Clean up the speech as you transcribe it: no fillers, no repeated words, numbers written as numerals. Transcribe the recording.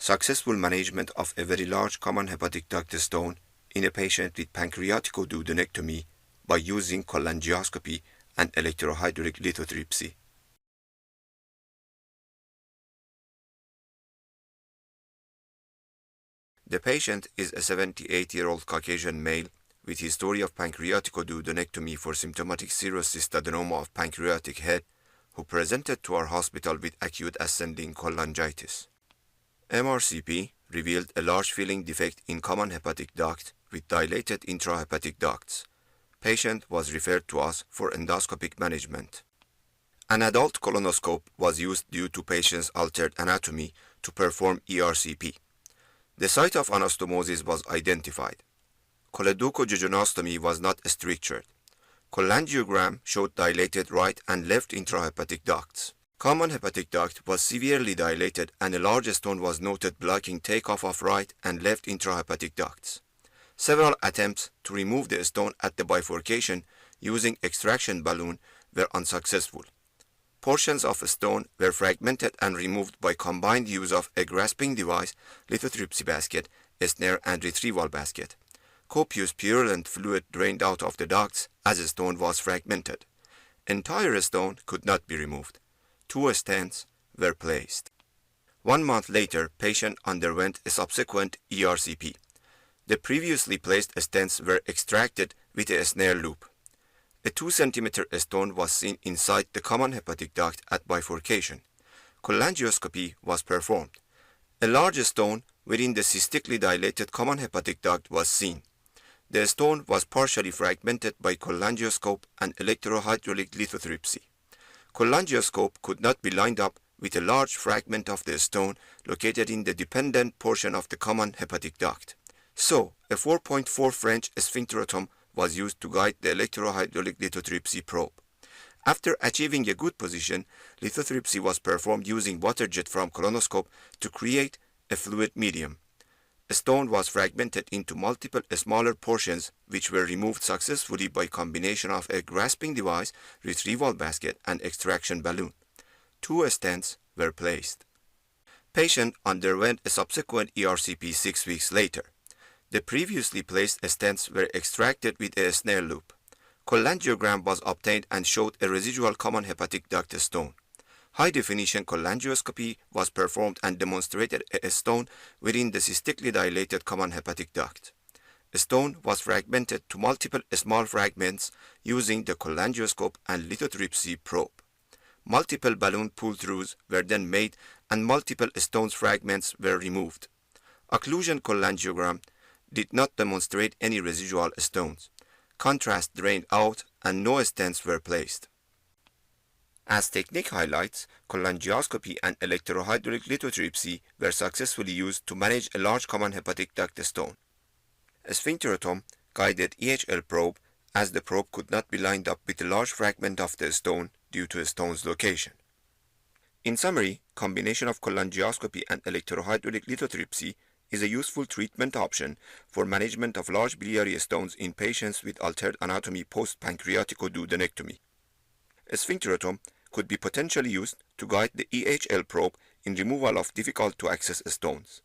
Successful management of a very large common hepatic duct stone in a patient with pancreaticoduodenectomy by using cholangioscopy and electrohydraulic lithotripsy. The patient is a 78-year-old Caucasian male with history of pancreaticoduodenectomy for symptomatic serous cystadenoma of pancreatic head who presented to our hospital with acute ascending cholangitis. MRCP revealed a large filling defect in common hepatic duct with dilated intrahepatic ducts. Patient was referred to us for endoscopic management. An adult colonoscope was used due to patient's altered anatomy to perform ERCP. The site of anastomosis was identified. Cholangioscopy was not strictured. Cholangiogram showed dilated right and left intrahepatic ducts. Common hepatic duct was severely dilated and a large stone was noted blocking takeoff of right and left intrahepatic ducts. Several attempts to remove the stone at the bifurcation using extraction balloon were unsuccessful. Portions of stone were fragmented and removed by combined use of a grasping device, lithotripsy basket, a snare and retrieval basket. Copious purulent fluid drained out of the ducts as a stone was fragmented. Entire stone could not be removed. 2 stents were placed. 1 month later, patient underwent a subsequent ERCP. The previously placed stents were extracted with a snare loop. A 2 cm stone was seen inside the common hepatic duct at bifurcation. Cholangioscopy was performed. A large stone within the cystically dilated common hepatic duct was seen. The stone was partially fragmented by cholangioscope and electrohydraulic lithotripsy. Cholangioscope could not be lined up with a large fragment of the stone located in the dependent portion of the common hepatic duct. So, a 4.4 French sphincterotomy was used to guide the electrohydraulic lithotripsy probe. After achieving a good position, lithotripsy was performed using water jet from colonoscope to create a fluid medium. A stone was fragmented into multiple smaller portions which were removed successfully by combination of a grasping device, retrieval basket and extraction balloon. 2 stents were placed. Patient underwent a subsequent ERCP 6 weeks later. The previously placed stents were extracted with a snare loop. Cholangiogram was obtained and showed a residual common hepatic duct stone. High-definition cholangioscopy was performed and demonstrated a stone within the cystically dilated common hepatic duct. A stone was fragmented to multiple small fragments using the cholangioscope and lithotripsy probe. Multiple balloon pull-throughs were then made and multiple stone fragments were removed. Occlusion cholangiogram did not demonstrate any residual stones. Contrast drained out and no stents were placed. As technique highlights, cholangioscopy and electrohydraulic lithotripsy were successfully used to manage a large common hepatic duct stone. A sphincterotomy guided EHL probe as the probe could not be lined up with a large fragment of the stone due to a stone's location. In summary, combination of cholangioscopy and electrohydraulic lithotripsy is a useful treatment option for management of large biliary stones in patients with altered anatomy post-pancreaticoduodenectomy. A sphincterotomy could be potentially used to guide the EHL probe in removal of difficult-to-access stones.